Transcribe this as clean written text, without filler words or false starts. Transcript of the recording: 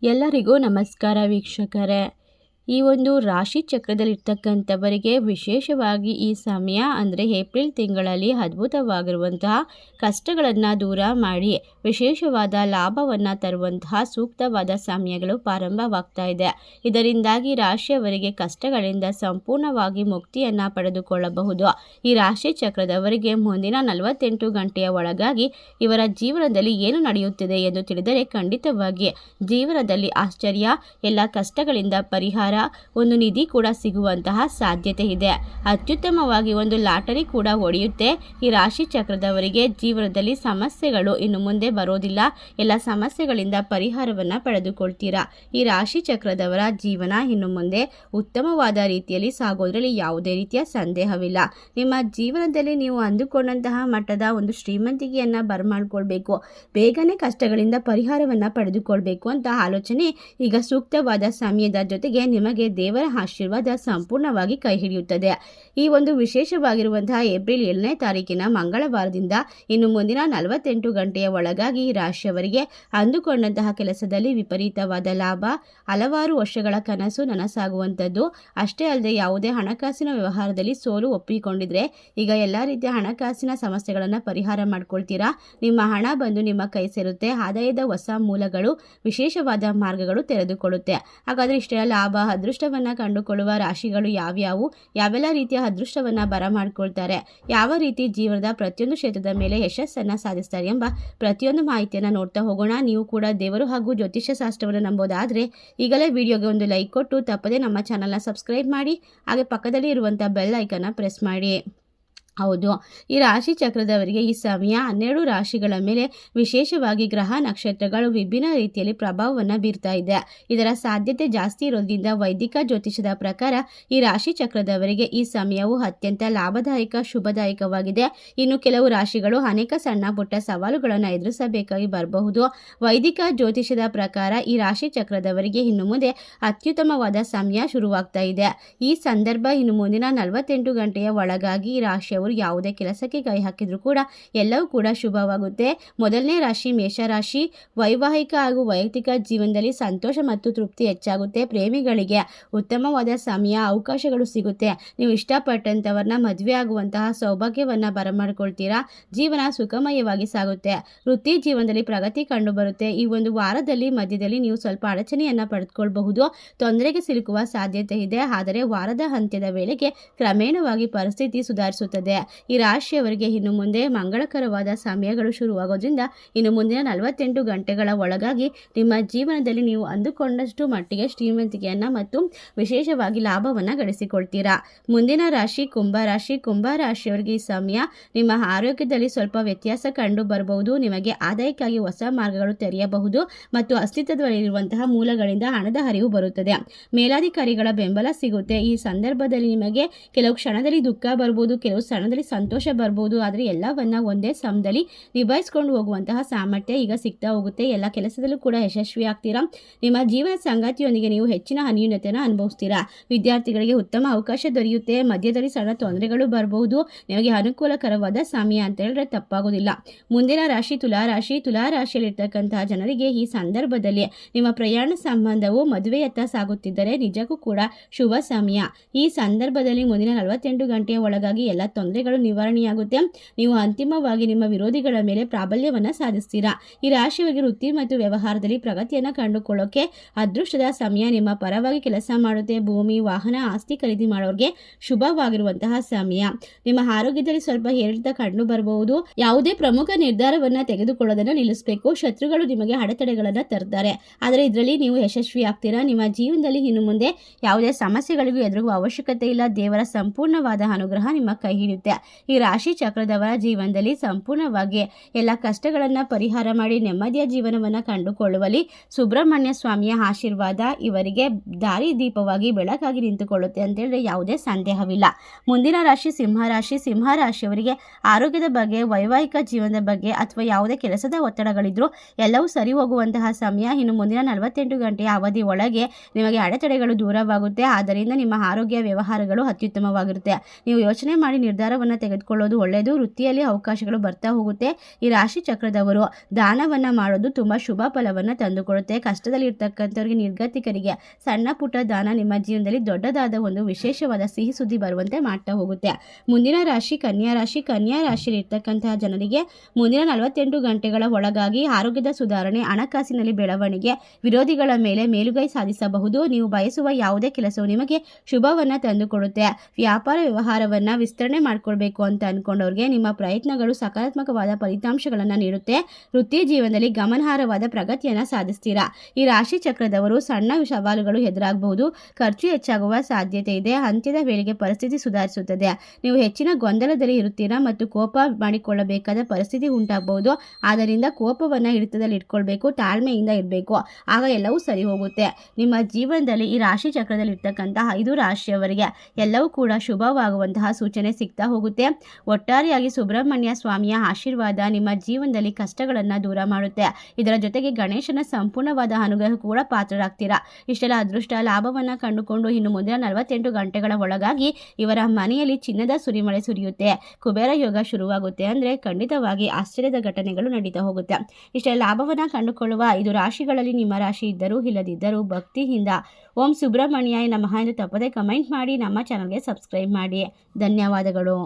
ಎಲ್ಲರಿಗೂ ನಮಸ್ಕಾರ ವೀಕ್ಷಕರೇ. ಈ ಒಂದು ರಾಶಿ ಚಕ್ರದಲ್ಲಿರ್ತಕ್ಕಂಥವರಿಗೆ ವಿಶೇಷವಾಗಿ ಈ ಸಮಯ ಅಂದರೆ ಏಪ್ರಿಲ್ ತಿಂಗಳಲ್ಲಿ ಅದ್ಭುತವಾಗಿರುವಂತಹ ಕಷ್ಟಗಳನ್ನು ದೂರ ಮಾಡಿ ವಿಶೇಷವಾದ ಲಾಭವನ್ನು ತರುವಂತಹ ಸೂಕ್ತವಾದ ಸಮಯಗಳು ಪ್ರಾರಂಭವಾಗ್ತಾ ಇದೆ. ಇದರಿಂದಾಗಿ ರಾಶಿಯವರಿಗೆ ಕಷ್ಟಗಳಿಂದ ಸಂಪೂರ್ಣವಾಗಿ ಮುಕ್ತಿಯನ್ನು ಪಡೆದುಕೊಳ್ಳಬಹುದು. ಈ ರಾಶಿ ಚಕ್ರದವರಿಗೆ ಮುಂದಿನ 48 ಗಂಟೆಯ ಒಳಗಾಗಿ ಇವರ ಜೀವನದಲ್ಲಿ ಏನು ನಡೆಯುತ್ತಿದೆ ಎಂದು ತಿಳಿದರೆ ಖಂಡಿತವಾಗಿ ಜೀವನದಲ್ಲಿ ಆಶ್ಚರ್ಯ, ಎಲ್ಲ ಕಷ್ಟಗಳಿಂದ ಪರಿಹಾರ, ಒಂದು ನಿಧಿ ಕೂಡ ಸಿಗುವಂತಹ ಸಾಧ್ಯತೆ ಇದೆ. ಅತ್ಯುತ್ತಮವಾಗಿ ಒಂದು ಲಾಟರಿ ಕೂಡ ಒಡೆಯುತ್ತೆ. ಈ ರಾಶಿ ಚಕ್ರದವರಿಗೆ ಜೀವನದಲ್ಲಿ ಸಮಸ್ಯೆಗಳು ಇನ್ನು ಮುಂದೆ ಬರೋದಿಲ್ಲ. ಎಲ್ಲ ಸಮಸ್ಯೆಗಳಿಂದ ಪರಿಹಾರವನ್ನು ಪಡೆದುಕೊಳ್ತೀರಾ. ಈ ರಾಶಿ ಚಕ್ರದವರ ಜೀವನ ಇನ್ನು ಮುಂದೆ ಉತ್ತಮವಾದ ರೀತಿಯಲ್ಲಿ ಸಾಗೋದ್ರಲ್ಲಿ ಯಾವುದೇ ರೀತಿಯ ಸಂದೇಹವಿಲ್ಲ. ನಿಮ್ಮ ಜೀವನದಲ್ಲಿ ನೀವು ಅಂದುಕೊಂಡಂತಹ ಮಟ್ಟದ ಒಂದು ಶ್ರೀಮಂತಿಕೆಯನ್ನು ಬರಮಾಡ್ಕೊಳ್ಬೇಕು, ಬೇಗನೆ ಕಷ್ಟಗಳಿಂದ ಪರಿಹಾರವನ್ನು ಪಡೆದುಕೊಳ್ಬೇಕು ಅಂತ ಆಲೋಚನೆ ಈಗ ಸೂಕ್ತವಾದ ಸಮಯದ ಜೊತೆಗೆ ನಿಮಗೆ ದೇವರ ಆಶೀರ್ವಾದ ಸಂಪೂರ್ಣವಾಗಿ ಕೈ ಹಿಡಿಯುತ್ತದೆ. ಈ ಒಂದು ವಿಶೇಷವಾಗಿರುವಂತಹ ಏಪ್ರಿಲ್ 7ನೇ ತಾರೀಕಿನ ಮಂಗಳವಾರದಿಂದ ಇನ್ನು ಮುಂದಿನ 48 ಗಂಟೆಯ ಒಳಗಾಗಿ ಈ ರಾಶಿಯವರಿಗೆ ಅಂದುಕೊಂಡಂತಹ ಕೆಲಸದಲ್ಲಿ ವಿಪರೀತವಾದ ಲಾಭ, ಹಲವಾರು ವರ್ಷಗಳ ಕನಸು ನನಸಾಗುವಂಥದ್ದು. ಅಷ್ಟೇ ಅಲ್ಲದೆ ಯಾವುದೇ ಹಣಕಾಸಿನ ವ್ಯವಹಾರದಲ್ಲಿ ಸೋಲು ಒಪ್ಪಿಕೊಂಡಿದ್ರೆ ಈಗ ಎಲ್ಲ ರೀತಿಯ ಹಣಕಾಸಿನ ಸಮಸ್ಯೆಗಳನ್ನು ಪರಿಹಾರ ಮಾಡ್ಕೊಳ್ತೀರಾ. ನಿಮ್ಮ ಹಣ ಬಂದು ನಿಮ್ಮ ಕೈ ಸೇರುತ್ತೆ. ಆದಾಯದ ಹೊಸ ಮೂಲಗಳು, ವಿಶೇಷವಾದ ಮಾರ್ಗಗಳು ತೆರೆದುಕೊಳ್ಳುತ್ತೆ. ಹಾಗಾದರೆ ಇಷ್ಟೆಲ್ಲ ಲಾಭ, ಅದೃಷ್ಟವನ್ನು ಕಂಡುಕೊಳ್ಳುವ ರಾಶಿಗಳು ಯಾವ್ಯಾವು, ಯಾವೆಲ್ಲ ರೀತಿಯ ಅದೃಷ್ಟವನ್ನು ಬರಮಾಡ್ಕೊಳ್ತಾರೆ, ಯಾವ ರೀತಿ ಜೀವನದ ಪ್ರತಿಯೊಂದು ಕ್ಷೇತ್ರದ ಮೇಲೆ ಯಶಸ್ಸನ್ನು ಸಾಧಿಸ್ತಾರೆ ಎಂಬ ಪ್ರತಿಯೊಂದು ಮಾಹಿತಿಯನ್ನು ನೋಡ್ತಾ ಹೋಗೋಣ. ನೀವು ಕೂಡ ದೇವರು ಹಾಗೂ ಜ್ಯೋತಿಷ್ಯ ಶಾಸ್ತ್ರವನ್ನು ನಂಬೋದಾದರೆ ಈಗಲೇ ವಿಡಿಯೋಗೆ ಒಂದು ಲೈಕ್ ಕೊಟ್ಟು ತಪ್ಪದೆ ನಮ್ಮ ಚಾನಲ್ನ ಸಬ್ಸ್ಕ್ರೈಬ್ ಮಾಡಿ, ಹಾಗೆ ಪಕ್ಕದಲ್ಲಿ ಇರುವಂಥ ಬೆಲ್ ಐಕನ್ನ ಪ್ರೆಸ್ ಮಾಡಿ. ಹೌದು, ಈ ರಾಶಿ ಚಕ್ರದವರಿಗೆ ಈ ಸಮಯ 12 ರಾಶಿಗಳ ಮೇಲೆ ವಿಶೇಷವಾಗಿ ಗ್ರಹ ನಕ್ಷತ್ರಗಳು ವಿಭಿನ್ನ ರೀತಿಯಲ್ಲಿ ಪ್ರಭಾವವನ್ನು ಬೀರ್ತಾ ಇದೆ. ಇದರ ಸಾಧ್ಯತೆ ಜಾಸ್ತಿ ಇರೋದ್ರಿಂದ ವೈದಿಕ ಜ್ಯೋತಿಷದ ಪ್ರಕಾರ ಈ ರಾಶಿ ಚಕ್ರದವರಿಗೆ ಈ ಸಮಯವು ಅತ್ಯಂತ ಲಾಭದಾಯಕ, ಶುಭದಾಯಕವಾಗಿದೆ. ಇನ್ನು ಕೆಲವು ರಾಶಿಗಳು ಅನೇಕ ಸಣ್ಣ ಪುಟ್ಟ ಸವಾಲುಗಳನ್ನು ಎದುರಿಸಬೇಕಾಗಿ ಬರಬಹುದು. ವೈದಿಕ ಜ್ಯೋತಿಷದ ಪ್ರಕಾರ ಈ ರಾಶಿ ಚಕ್ರದವರಿಗೆ ಇನ್ನು ಮುಂದೆ ಅತ್ಯುತ್ತಮವಾದ ಸಮಯ ಶುರುವಾಗ್ತಾ ಇದೆ. ಈ ಸಂದರ್ಭ ಇನ್ನು ಮುಂದಿನ 48 ಗಂಟೆಯ ಒಳಗಾಗಿ ಈ ರಾಶಿಯವರು ಯಾವುದೇ ಕೆಲಸಕ್ಕೆ ಕೈ ಹಾಕಿದ್ರು ಕೂಡ ಎಲ್ಲವೂ ಕೂಡ ಶುಭವಾಗುತ್ತೆ. ಮೊದಲನೇ ರಾಶಿ ಮೇಷರಾಶಿ. ವೈವಾಹಿಕ ಹಾಗೂ ವೈಯಕ್ತಿಕ ಜೀವನದಲ್ಲಿ ಸಂತೋಷ ಮತ್ತು ತೃಪ್ತಿ ಹೆಚ್ಚಾಗುತ್ತೆ. ಪ್ರೇಮಿಗಳಿಗೆ ಉತ್ತಮವಾದ ಸಮಯ, ಅವಕಾಶಗಳು ಸಿಗುತ್ತೆ. ನೀವು ಇಷ್ಟಪಟ್ಟಂಥವ್ರನ್ನ ಮದುವೆ ಆಗುವಂತಹ ಸೌಭಾಗ್ಯವನ್ನು ಬರಮಾಡ್ಕೊಳ್ತೀರಾ. ಜೀವನ ಸುಖಮಯವಾಗಿ ಸಾಗುತ್ತೆ. ವೃತ್ತಿ ಜೀವನದಲ್ಲಿ ಪ್ರಗತಿ ಕಂಡು ಬರುತ್ತೆ. ಈ ಒಂದು ವಾರದಲ್ಲಿ ಮಧ್ಯದಲ್ಲಿ ನೀವು ಸ್ವಲ್ಪ ಅಡಚಣೆಯನ್ನು ಪಡೆದುಕೊಳ್ಳಬಹುದು, ತೊಂದರೆಗೆ ಸಿಲುಕುವ ಸಾಧ್ಯತೆ ಇದೆ. ಆದರೆ ವಾರದ ಅಂತ್ಯದ ವೇಳೆಗೆ ಕ್ರಮೇಣವಾಗಿ ಪರಿಸ್ಥಿತಿ ಸುಧಾರಿಸುತ್ತದೆ. ಈ ರಾಶಿಯವರಿಗೆ ಇನ್ನು ಮುಂದೆ ಮಂಗಳಕರವಾದ ಸಮಯಗಳು ಶುರುವಾಗೋದ್ರಿಂದ ಇನ್ನು ಮುಂದಿನ 48 ಗಂಟೆಗಳ ಒಳಗಾಗಿ ನಿಮ್ಮ ಜೀವನದಲ್ಲಿ ನೀವು ಅಂದುಕೊಂಡಷ್ಟು ಮಟ್ಟಿಗೆ ಶ್ರೀಮಂತಿಕೆಯನ್ನು ಮತ್ತು ವಿಶೇಷವಾಗಿ ಲಾಭವನ್ನು ಗಳಿಸಿಕೊಳ್ತೀರಾ. ಮುಂದಿನ ರಾಶಿ ಕುಂಭರಾಶಿ. ಕುಂಭರಾಶಿಯವರಿಗೆ ಈ ಸಮಯ ನಿಮ್ಮ ಆರೋಗ್ಯದಲ್ಲಿ ಸ್ವಲ್ಪ ವ್ಯತ್ಯಾಸ ಕಂಡು ಬರಬಹುದು. ನಿಮಗೆ ಆದಾಯಕ್ಕಾಗಿ ಹೊಸ ಮಾರ್ಗಗಳು ತೆರೆಯಬಹುದು ಮತ್ತು ಅಸ್ತಿತ್ವದಲ್ಲಿರುವಂತಹ ಮೂಲಗಳಿಂದ ಹಣದ ಹರಿವು ಬರುತ್ತದೆ. ಮೇಲಾಧಿಕಾರಿಗಳ ಬೆಂಬಲ ಸಿಗುತ್ತೆ. ಈ ಸಂದರ್ಭದಲ್ಲಿ ನಿಮಗೆ ಕೆಲವು ಕ್ಷಣದಲ್ಲಿ ದುಃಖ ಬರ್ಬೋದು, ಕೆಲವು ಕ್ಷಣದಲ್ಲಿ ಸಂತೋಷ ಬರ್ಬೋದು. ಆದರೆ ಎಲ್ಲವನ್ನ ಒಂದೇ ಸಮಯದಲ್ಲಿ ನಿಭಾಯಿಸ್ಕೊಂಡು ಹೋಗುವಂತಹ ಸಾಮರ್ಥ್ಯ ಈಗ ಸಿಗ್ತಾ ಹೋಗುತ್ತೆ. ಎಲ್ಲ ಕೆಲಸದಲ್ಲೂ ಕೂಡ ಯಶಸ್ವಿ ಆಗ್ತೀರಾ. ನಿಮ್ಮ ಜೀವನ ಸಂಗಾತಿಯೊಂದಿಗೆ ನೀವು ಹೆಚ್ಚಿನ ಅನ್ಯೂನ್ಯತೆಯನ್ನು ಅನುಭವಿಸ್ತೀರಾ. ವಿದ್ಯಾರ್ಥಿಗಳಿಗೆ ಉತ್ತಮ ಅವಕಾಶ ದೊರೆಯುತ್ತೆ. ಮಧ್ಯದಲ್ಲಿ ಸಣ್ಣ ತೊಂದರೆಗಳು ಬರಬಹುದು. ನಿಮಗೆ ಅನುಕೂಲಕರವಾದ ಸಮಯ ಅಂತ ಹೇಳಿದ್ರೆ ತಪ್ಪಾಗೋದಿಲ್ಲ. ಮುಂದಿನ ರಾಶಿ ತುಲಾರಾಶಿ. ತುಲಾರಾಶಿಯಲ್ಲಿರ್ತಕ್ಕಂತಹ ಜನರಿಗೆ ಈ ಸಂದರ್ಭದಲ್ಲಿ ನಿಮ್ಮ ಪ್ರಯಾಣ ಸಂಬಂಧವು ಮದುವೆಯತ್ತ ಸಾಗುತ್ತಿದ್ದರೆ ನಿಜಕ್ಕೂ ಕೂಡ ಶುಭ ಸಮಯ. ಈ ಸಂದರ್ಭದಲ್ಲಿ ಮುಂದಿನ 48 ಗಂಟೆಯ ಒಳಗಾಗಿ ಎಲ್ಲ ತೊಂದರೆಗಳು ನಿವಾರಣೆಯಾಗುತ್ತೆ. ನೀವು ಅಂತಿಮವಾಗಿ ನಿಮ್ಮ ವಿರೋಧಿಗಳ ಮೇಲೆ ಪ್ರಾಬಲ್ಯವನ್ನು ಸಾಧಿಸ್ತೀರಾ. ಈ ರಾಶಿಯವರಿಗೆ ವೃತ್ತಿ ಮತ್ತು ವ್ಯವಹಾರದಲ್ಲಿ ಪ್ರಗತಿಯನ್ನು ಕಂಡುಕೊಳ್ಳೋಕೆ ಅದೃಷ್ಟದ ಸಮಯ ನಿಮ್ಮ ಪರವಾಗಿ ಕೆಲಸ ಮಾಡುತ್ತೆ. ಭೂಮಿ, ವಾಹನ, ಆಸ್ತಿ ಖರೀದಿ ಮಾಡೋರಿಗೆ ಶುಭವಾಗಿರುವಂತಹ ಸಮಯ. ನಿಮ್ಮ ಆರೋಗ್ಯದಲ್ಲಿ ಸ್ವಲ್ಪ ಏರಿಳಿತ ಕಂಡು ಬರಬಹುದು. ಯಾವುದೇ ಪ್ರಮುಖ ನಿರ್ಧಾರವನ್ನು ತೆಗೆದುಕೊಳ್ಳೋದನ್ನು ನಿಲ್ಲಿಸಬೇಕು. ಶತ್ರುಗಳು ನಿಮಗೆ ಅಡೆತಡೆಗಳನ್ನು ತರ್ತಾರೆ, ಆದರೆ ಇದರಲ್ಲಿ ನೀವು ಯಶಸ್ವಿ ಆಗ್ತೀರಾ. ನಿಮ್ಮ ಜೀವನದಲ್ಲಿ ಇನ್ನು ಮುಂದೆ ಯಾವುದೇ ಸಮಸ್ಯೆಗಳಿಗೂ ಎದುರುವ ಅವಶ್ಯಕತೆ ಇಲ್ಲ. ದೇವರ ಸಂಪೂರ್ಣವಾದ ಅನುಗ್ರಹ ನಿಮ್ಮ ಕೈ ಹಿಡಿಯುತ್ತೆ. ಈ ರಾಶಿ ಚಕ್ರದವರ ಜೀವನದಲ್ಲಿ ಸಂಪೂರ್ಣವಾಗಿ ಎಲ್ಲ ಕಷ್ಟಗಳನ್ನು ಪರಿಹಾರ ಮಾಡಿ ನೆಮ್ಮದಿಯ ಜೀವನವನ್ನು ಕಂಡುಕೊಳ್ಳುವಲ್ಲಿ ಸುಬ್ರಹ್ಮಣ್ಯ ಸ್ವಾಮಿಯ ಆಶೀರ್ವಾದ ಇವರಿಗೆ ದಾರಿ ದೀಪವಾಗಿ ಬೆಳಕಾಗಿ ನಿಂತುಕೊಳ್ಳುತ್ತೆ ಅಂತ ಹೇಳಿದ್ರೆ ಯಾವುದೇ ಸಂದೇಹವಿಲ್ಲ. ಮುಂದಿನ ರಾಶಿ ಸಿಂಹರಾಶಿ. ಸಿಂಹರಾಶಿಯವರಿಗೆ ಆರೋಗ್ಯದ ಬಗ್ಗೆ, ವೈವಾಹಿಕ ಜೀವನದ ಬಗ್ಗೆ ಅಥವಾ ಯಾವುದೇ ಕೆಲಸದ ಒತ್ತಡಗಳಿದ್ರೂ ಎಲ್ಲವೂ ಸರಿ ಹೋಗುವಂತಹ ಸಮಯ. ಇನ್ನು ಮುಂದಿನ 48 ಗಂಟೆಯ ಅವಧಿ ಒಳಗೆ ನಿಮಗೆ ಅಡೆತಡೆಗಳು ದೂರವಾಗುತ್ತೆ. ಆದ್ದರಿಂದ ನಿಮ್ಮ ಆರೋಗ್ಯ ವ್ಯವಹಾರಗಳು ಅತ್ಯುತ್ತಮವಾಗಿರುತ್ತೆ. ನೀವು ಯೋಚನೆ ಮಾಡಿ ನಿರ್ಧಾರ ನಿರ್ಧಾರವನ್ನು ತೆಗೆದುಕೊಳ್ಳೋದು ಒಳ್ಳೆಯದು. ವೃತ್ತಿಯಲ್ಲಿ ಅವಕಾಶಗಳು ಬರ್ತಾ ಹೋಗುತ್ತೆ. ಈ ರಾಶಿ ಚಕ್ರದವರು ದಾನವನ್ನು ಮಾಡೋದು ತುಂಬ ಶುಭ ಫಲವನ್ನು ತಂದುಕೊಡುತ್ತೆ. ಕಷ್ಟದಲ್ಲಿ ಇರ್ತಕ್ಕಂಥವ್ರಿಗೆ, ನಿರ್ಗತಿಕರಿಗೆ ಸಣ್ಣ ಪುಟ್ಟ ದಾನ ನಿಮ್ಮ ಜೀವನದಲ್ಲಿ ದೊಡ್ಡದಾದ ಒಂದು ವಿಶೇಷವಾದ ಸಿಹಿ ಸುದ್ದಿ ಬರುವಂತೆ ಮಾಡ್ತಾ ಹೋಗುತ್ತೆ. ಮುಂದಿನ ರಾಶಿ ಕನ್ಯಾ ರಾಶಿ. ಕನ್ಯಾ ರಾಶಿಯಲ್ಲಿ ಇರ್ತಕ್ಕಂತಹ ಜನರಿಗೆ ಮುಂದಿನ 48 ಗಂಟೆಗಳ ಒಳಗಾಗಿ ಆರೋಗ್ಯದ ಸುಧಾರಣೆ, ಹಣಕಾಸಿನಲ್ಲಿ ಬೆಳವಣಿಗೆ, ವಿರೋಧಿಗಳ ಮೇಲೆ ಮೇಲುಗೈ ಸಾಧಿಸಬಹುದು. ನೀವು ಬಯಸುವ ಯಾವುದೇ ಕೆಲಸವು ನಿಮಗೆ ಶುಭವನ್ನು ತಂದುಕೊಡುತ್ತೆ. ವ್ಯಾಪಾರ ವ್ಯವಹಾರವನ್ನು ವಿಸ್ತರಣೆ ಮಾಡಿಕೊಳ್ಬೇಕು ಅಂತ ಅಂದ್ಕೊಂಡವ್ರಿಗೆ ನಿಮ್ಮ ಪ್ರಯತ್ನಗಳು ಸಕಾರಾತ್ಮಕವಾದ ಫಲಿತಾಂಶಗಳನ್ನು ನೀಡುತ್ತೆ. ವೃತ್ತಿ ಜೀವನದಲ್ಲಿ ಗಮನಾರ್ಹವಾದ ಪ್ರಗತಿಯನ್ನು ಸಾಧಿಸ್ತೀರಾ. ಈ ರಾಶಿ ಚಕ್ರದವರು ಸಣ್ಣ ಸವಾಲುಗಳು ಎದುರಾಗಬಹುದು. ಖರ್ಚು ಹೆಚ್ಚಾಗುವ ಸಾಧ್ಯತೆ ಇದೆ. ಅಂತ್ಯದ ವೇಳೆಗೆ ಪರಿಸ್ಥಿತಿ ಸುಧಾರಿಸುತ್ತದೆ. ನೀವು ಹೆಚ್ಚಿನ ಗೊಂದಲದಲ್ಲಿ ಇರುತ್ತೀರಾ ಮತ್ತು ಕೋಪ ಮಾಡಿಕೊಳ್ಳಬೇಕಾದ ಪರಿಸ್ಥಿತಿ ಉಂಟಾಗಬಹುದು. ಆದ್ದರಿಂದ ಕೋಪವನ್ನು ಹಿಡಿತದಲ್ಲಿ ಇಟ್ಕೊಳ್ಬೇಕು, ತಾಳ್ಮೆಯಿಂದ ಇರಬೇಕು. ಆಗ ಎಲ್ಲವೂ ಸರಿ ಹೋಗುತ್ತೆ. ನಿಮ್ಮ ಜೀವನದಲ್ಲಿ ಈ ರಾಶಿ ಚಕ್ರದಲ್ಲಿ ಇರ್ತಕ್ಕಂತಹ 5 ರಾಶಿಯವರಿಗೆ ಎಲ್ಲವೂ ಕೂಡ ಶುಭವಾಗುವಂತಹ ಸೂಚನೆ ಸಿಗ್ತಾ ಹೋಗುತ್ತೆ. ಒಟ್ಟಾರೆಯಾಗಿ ಸುಬ್ರಹ್ಮಣ್ಯ ಸ್ವಾಮಿಯ ಆಶೀರ್ವಾದ ನಿಮ್ಮ ಜೀವನದಲ್ಲಿ ಕಷ್ಟಗಳನ್ನು ದೂರ ಮಾಡುತ್ತೆ. ಇದರ ಜೊತೆಗೆ ಗಣೇಶನ ಸಂಪೂರ್ಣವಾದ ಅನುಗ್ರಹ ಕೂಡ ಪಾತ್ರರಾಗ್ತೀರಾ. ಇಷ್ಟೆಲ್ಲ ಅದೃಷ್ಟ ಲಾಭವನ್ನು ಕಂಡುಕೊಂಡು ಇನ್ನು ಮುಂದಿನ 48 ಗಂಟೆಗಳ ಒಳಗಾಗಿ ಇವರ ಮನೆಯಲ್ಲಿ ಚಿನ್ನದ ಸುರಿಮಳೆ ಸುರಿಯುತ್ತೆ. ಕುಬೇರ ಯೋಗ ಶುರುವಾಗುತ್ತೆ. ಅಂದರೆ ಖಂಡಿತವಾಗಿ ಆಶ್ಚರ್ಯದ ಘಟನೆಗಳು ನಡೀತಾ ಹೋಗುತ್ತೆ. ಇಷ್ಟೆಲ್ಲ ಲಾಭವನ್ನು ಕಂಡುಕೊಳ್ಳುವ 5 ರಾಶಿಗಳಲ್ಲಿ ನಿಮ್ಮ ರಾಶಿ ಇದ್ದರೂ ಇಲ್ಲದಿದ್ದರೂ ಭಕ್ತಿಯಿಂದ ಓಂ ಸುಬ್ರಹ್ಮಣ್ಯಾಯ ನಮಃ ಎಂದು ತಪ್ಪದೆ ಕಮೆಂಟ್ ಮಾಡಿ ನಮ್ಮ ಚಾನಲ್ಗೆ ಸಬ್ಸ್ಕ್ರೈಬ್ ಮಾಡಿ. ಧನ್ಯವಾದಗಳು.